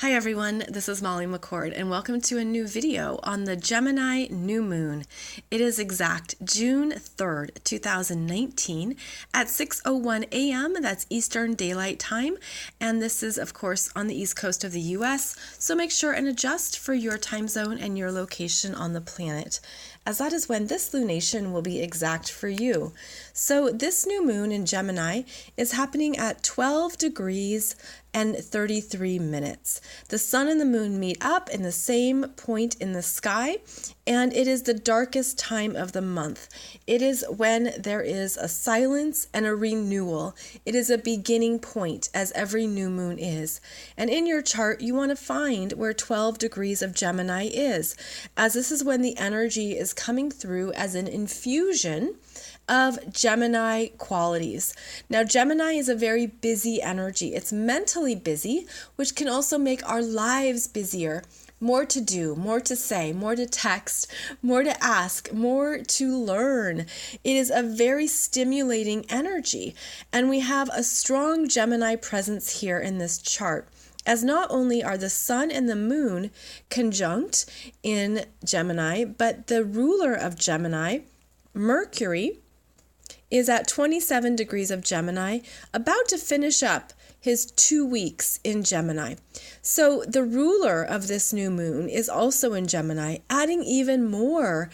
Hi everyone, this is Molly McCord and welcome to a new video on the Gemini new moon. It is exact June 3rd, 2019 at 6:01 a.m. That's Eastern Daylight Time, and this is of course on the east coast of the US, so make sure and adjust for your time zone and your location on the planet, as that is when this lunation will be exact for you. So this new moon in Gemini is happening at 12 degrees and 33 minutes. The sun and the moon meet up in the same point in the sky, and it is the darkest time of the month. It is when there is a silence and a renewal. It is a beginning point, as every new moon is. And in your chart, you want to find where 12 degrees of Gemini is, as this is when the energy is coming through as an infusion of Gemini qualities. Now, Gemini is a very busy energy. It's mentally busy, which can also make our lives busier. More to do, more to say, more to text, more to ask, more to learn. It is a very stimulating energy, and we have a strong Gemini presence here in this chart, as not only are the sun and the moon conjunct in Gemini, but the ruler of Gemini, Mercury, is at 27 degrees of Gemini, about to finish up his 2 weeks in Gemini. So the ruler of this new moon is also in Gemini, adding even more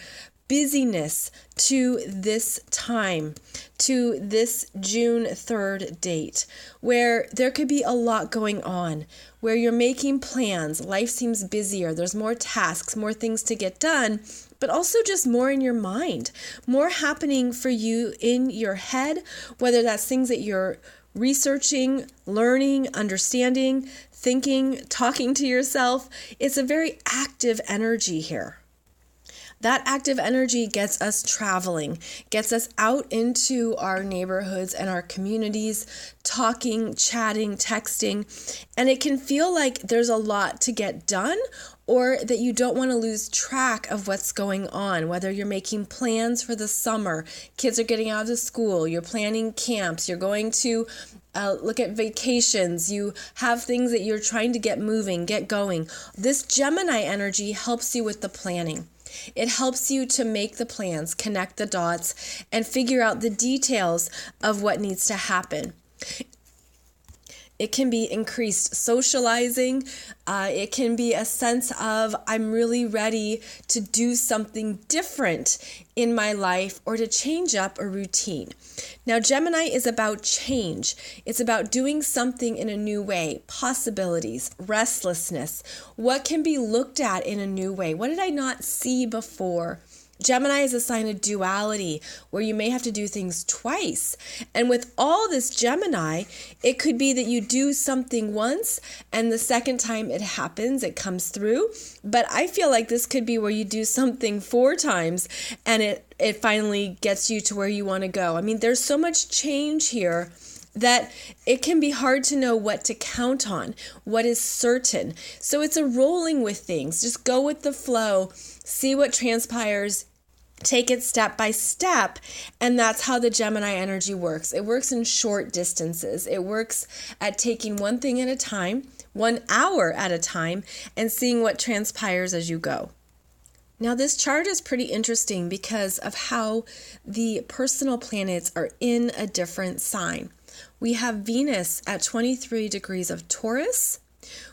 busyness to this time, to this June 3rd date, where there could be a lot going on, where you're making plans, life seems busier, there's more tasks, more things to get done, but also just more in your mind, more happening for you in your head, whether that's things that you're researching, learning, understanding, thinking, talking to yourself. It's a very active energy here. That active energy gets us traveling, gets us out into our neighborhoods and our communities, talking, chatting, texting, and it can feel like there's a lot to get done, or that you don't want to lose track of what's going on, whether you're making plans for the summer, kids are getting out of school, you're planning camps, you're going to look at vacations, you have things that you're trying to get moving, get going. This Gemini energy helps you with the planning. It helps you to make the plans, connect the dots, and figure out the details of what needs to happen. It can be increased socializing. It can be a sense of, I'm really ready to do something different in my life or to change up a routine. Now, Gemini is about change. It's about doing something in a new way, possibilities, restlessness, what can be looked at in a new way. What did I not see before? Gemini is a sign of duality, where you may have to do things twice. And with all this Gemini, it could be that you do something once and the second time it happens, it comes through. But I feel like this could be where you do something 4 times and it finally gets you to where you want to go. I mean, there's so much change here that it can be hard to know what to count on, what is certain. So it's a rolling with things. Just go with the flow, see what transpires, take it step by step, and that's how the Gemini energy works. It works in short distances. It works at taking one thing at a time, 1 hour at a time, and seeing what transpires as you go. Now, this chart is pretty interesting because of how the personal planets are in a different sign. We have Venus at 23 degrees of Taurus.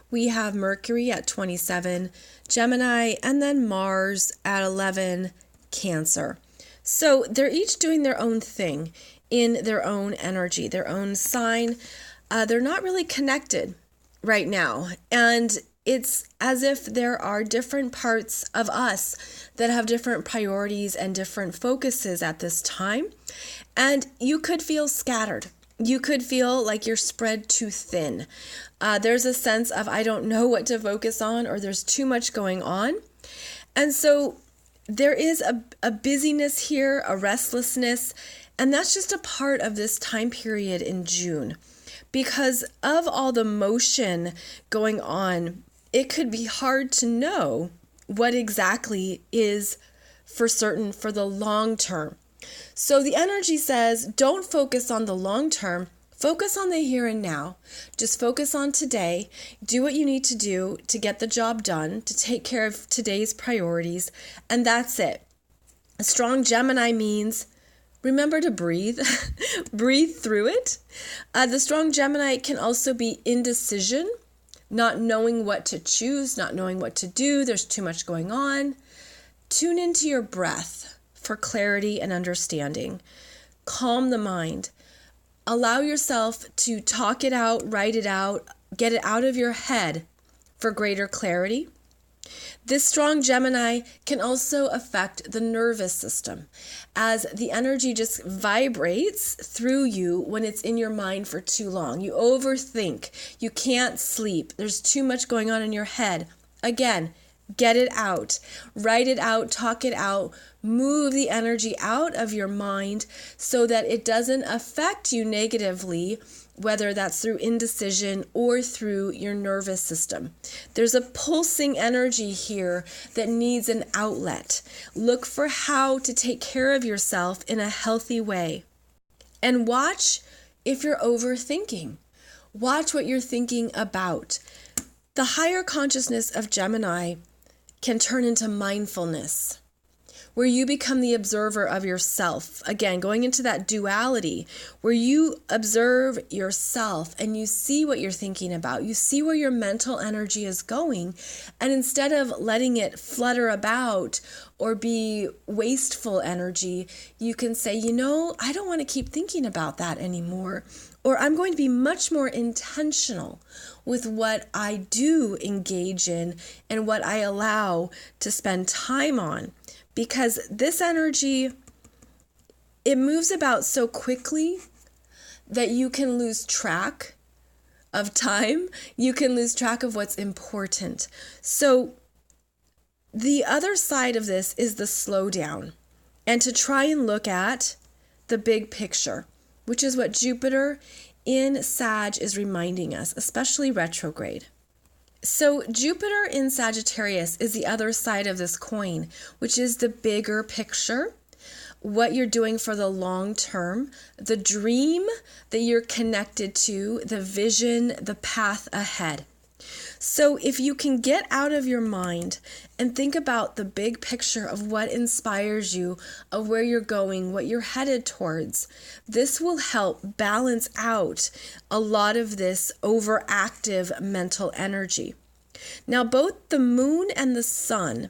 We have Mercury at 27 Gemini, and then Mars at 11 Cancer. So they're each doing their own thing in their own energy, their own sign. They're not really connected right now. And it's as if there are different parts of us that have different priorities and different focuses at this time. And you could feel scattered. You could feel like you're spread too thin. There's a sense of, I don't know what to focus on, or there's too much going on. And so there is a busyness here, a restlessness, and that's just a part of this time period in June. Because of all the motion going on, it could be hard to know what exactly is for certain for the long term. So the energy says, don't focus on the long term, Focus on the here and now. Just focus on today. Do what you need to do to get the job done, to take care of today's priorities, and that's it. A strong Gemini means remember to breathe. Breathe through it. The strong Gemini can also be indecision, not knowing what to choose, not knowing what to do. There's too much going on. Tune into your breath for clarity and understanding. Calm the mind. Allow yourself to talk it out, write it out, get it out of your head for greater clarity. This strong Gemini can also affect the nervous system, as the energy just vibrates through you when it's in your mind for too long. You overthink, you can't sleep, there's too much going on in your head. Again, get it out, write it out, talk it out, move the energy out of your mind so that it doesn't affect you negatively, whether that's through indecision or through your nervous system. There's a pulsing energy here that needs an outlet. Look for how to take care of yourself in a healthy way. And watch if you're overthinking. Watch what you're thinking about. The higher consciousness of Gemini can turn into mindfulness, where you become the observer of yourself. Again, going into that duality where you observe yourself and you see what you're thinking about. You see where your mental energy is going. And instead of letting it flutter about or be wasteful energy, you can say, I don't want to keep thinking about that anymore. Or I'm going to be much more intentional with what I do engage in and what I allow to spend time on. Because this energy, it moves about so quickly that you can lose track of time. You can lose track of what's important. So the other side of this is the slowdown, and to try and look at the big picture, which is what Jupiter in Sag is reminding us, especially retrograde. So Jupiter in Sagittarius is the other side of this coin, which is the bigger picture, what you're doing for the long term, the dream that you're connected to, the vision, the path ahead. So if you can get out of your mind and think about the big picture of what inspires you, of where you're going, what you're headed towards, this will help balance out a lot of this overactive mental energy. Now, both the moon and the sun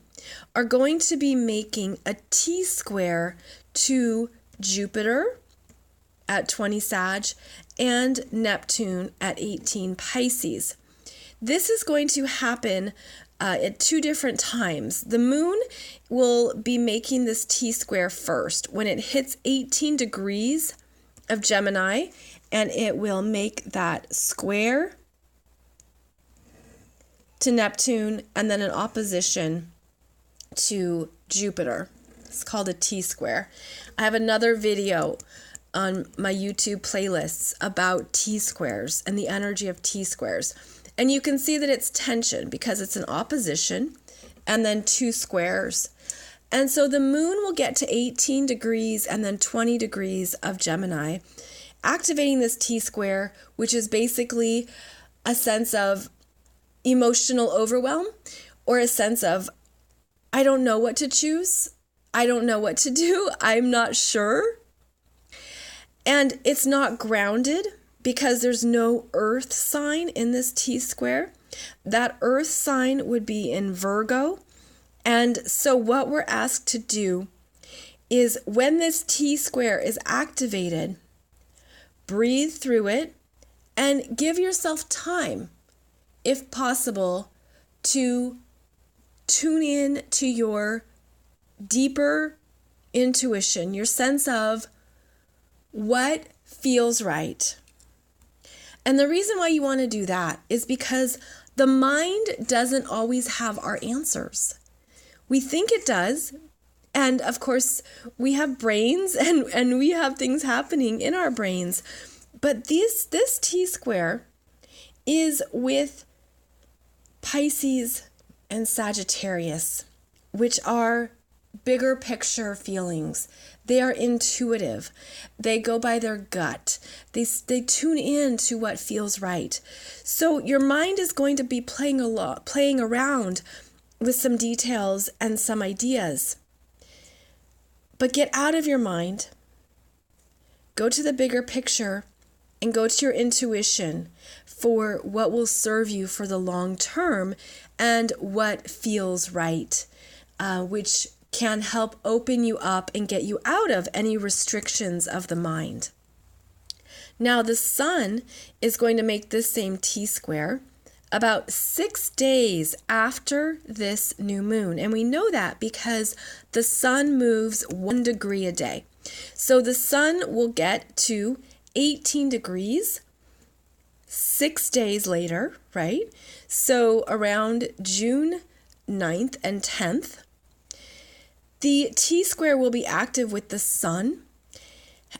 are going to be making a T-square to Jupiter at 20 Sag and Neptune at 18 Pisces. This is going to happen at two different times. The moon will be making this T-square first when it hits 18 degrees of Gemini, and it will make that square to Neptune and then an opposition to Jupiter. It's called a T-square. I have another video on my YouTube playlists about T-squares and the energy of T-squares. And you can see that it's tension because it's an opposition and then two squares. And so the moon will get to 18 degrees and then 20 degrees of Gemini, activating this T-square, which is basically a sense of emotional overwhelm or a sense of, I don't know what to choose. I don't know what to do. I'm not sure. And it's not grounded because there's no earth sign in this T-square. That earth sign would be in Virgo. And so what we're asked to do is when this T-square is activated, breathe through it and give yourself time, if possible, to tune in to your deeper intuition, your sense of what feels right. And the reason why you want to do that is because the mind doesn't always have our answers. We think it does. And of course, we have brains and we have things happening in our brains. But this T-square is with Pisces and Sagittarius, which are bigger picture feelings. They are intuitive. They go by their gut. They tune in to what feels right. So your mind is going to be playing around with some details and some ideas. But get out of your mind. Go to the bigger picture and go to your intuition for what will serve you for the long term and what feels right, which can help open you up and get you out of any restrictions of the mind. Now, the sun is going to make this same T-square about 6 days after this new moon. And we know that because the sun moves 1 degree a day. So the sun will get to 18 degrees 6 days later, right? So around June 9th and 10th, the T-square will be active with the sun.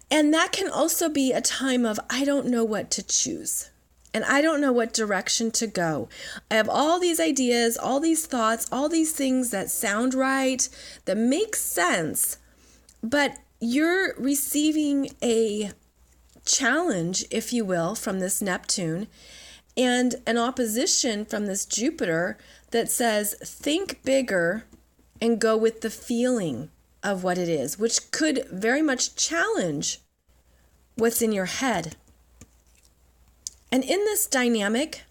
And that can also be a time of, I don't know what to choose. And I don't know what direction to go. I have all these ideas, all these thoughts, all these things that sound right, that make sense. But you're receiving a challenge, if you will, from this Neptune and an opposition from this Jupiter that says, think bigger and go with the feeling of what it is, which could very much challenge what's in your head. And in this dynamic,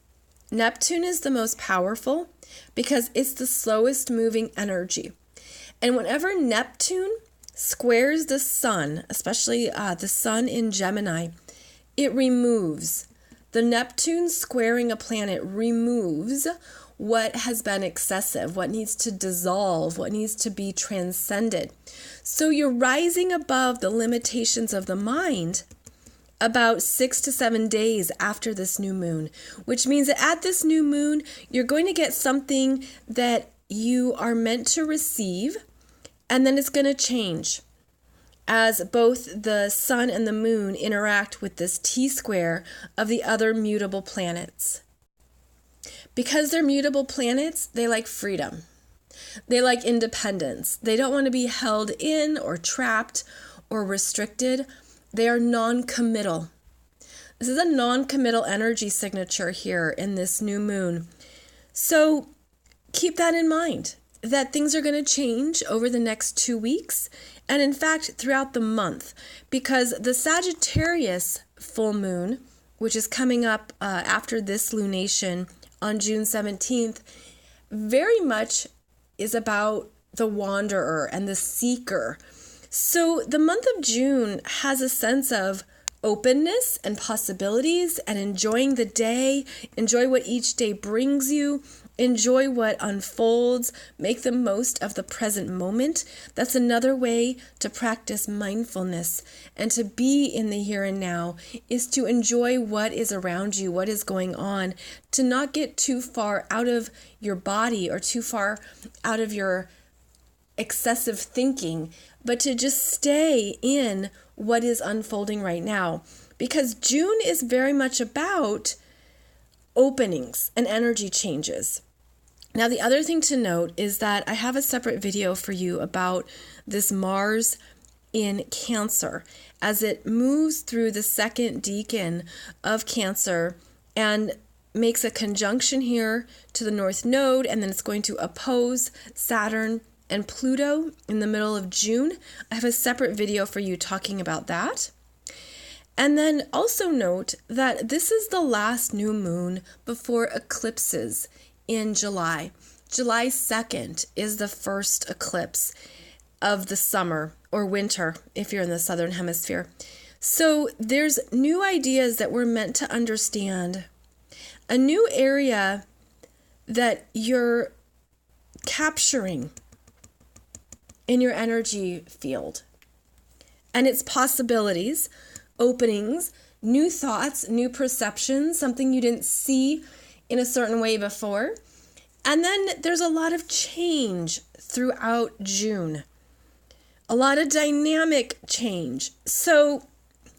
Neptune is the most powerful because it's the slowest moving energy. And whenever Neptune squares the sun, especially the sun in Gemini, it removes. The Neptune squaring a planet removes what has been excessive, what needs to dissolve, what needs to be transcended. So you're rising above the limitations of the mind about 6 to 7 days after this new moon, which means that at this new moon, you're going to get something that you are meant to receive, and then it's going to change as both the sun and the moon interact with this T-square of the other mutable planets. Because they're mutable planets, they like freedom. They like independence. They don't want to be held in or trapped or restricted. They are non-committal. This is a non-committal energy signature here in this new moon. So keep that in mind, that things are going to change over the next 2 weeks, and in fact throughout the month, because the Sagittarius full moon, which is coming up after this lunation on June 17th, very much is about the wanderer and the seeker. So the month of June has a sense of openness and possibilities and enjoying the day, enjoy what each day brings you, enjoy what unfolds, make the most of the present moment. That's another way to practice mindfulness and to be in the here and now, is to enjoy what is around you, what is going on, to not get too far out of your body or too far out of your excessive thinking, but to just stay in what is unfolding right now. Because June is very much about openings and energy changes. Now, the other thing to note is that I have a separate video for you about this Mars in Cancer as it moves through the second decan of Cancer and makes a conjunction here to the North Node, and then it's going to oppose Saturn and Pluto in the middle of June. I have a separate video for you talking about that. And then also note that this is the last new moon before eclipses in July. July 2nd is the first eclipse of the summer or winter if you're in the southern hemisphere. So there's new ideas that we're meant to understand, a new area that you're capturing in your energy field, and its possibilities, openings, new thoughts, new perceptions, something you didn't see in a certain way before. And then there's a lot of change throughout June, a lot of dynamic change. So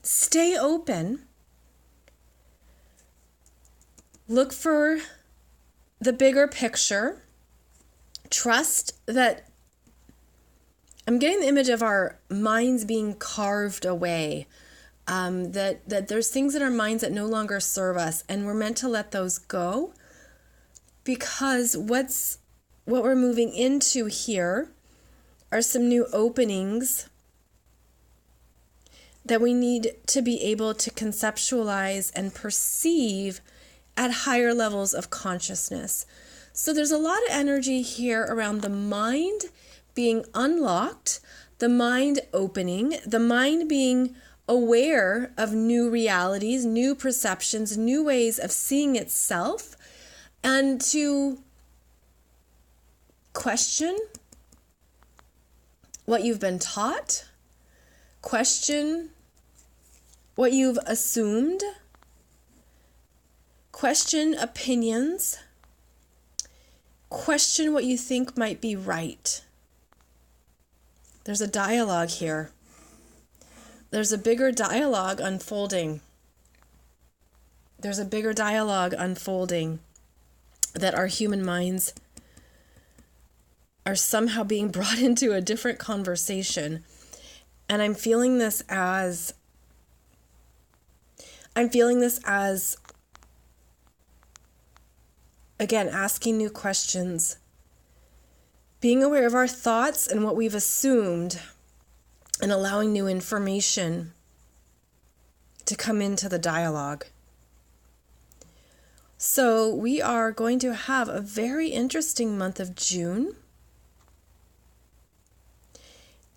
stay open. Look for the bigger picture. Trust that I'm getting the image of our minds being carved away. That there's things in our minds that no longer serve us, and we're meant to let those go, because what we're moving into here are some new openings that we need to be able to conceptualize and perceive at higher levels of consciousness. So there's a lot of energy here around the mind being unlocked, the mind opening, the mind being aware of new realities, new perceptions, new ways of seeing itself, and to question what you've been taught, question what you've assumed, question opinions, question what you think might be right. There's a dialogue here. There's a bigger dialogue unfolding. There's a bigger dialogue unfolding that our human minds are somehow being brought into a different conversation. And I'm feeling this as again, asking new questions, being aware of our thoughts and what we've assumed, and allowing new information to come into the dialogue. So we are going to have a very interesting month of June.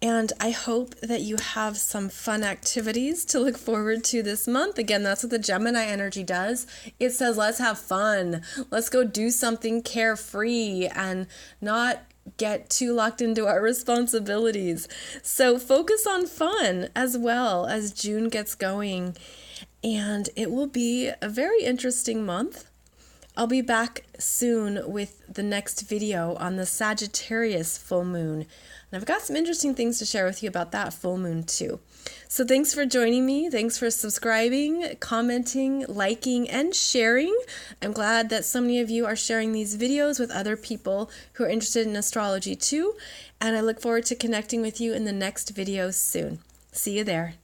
And I hope that you have some fun activities to look forward to this month. Again, that's what the Gemini energy does. It says, let's have fun. Let's go do something carefree and not get too locked into our responsibilities. So focus on fun as well as June gets going. And it will be a very interesting month. I'll be back soon with the next video on the Sagittarius full moon. And I've got some interesting things to share with you about that full moon too. So thanks for joining me. Thanks for subscribing, commenting, liking, and sharing. I'm glad that so many of you are sharing these videos with other people who are interested in astrology too. And I look forward to connecting with you in the next video soon. See you there.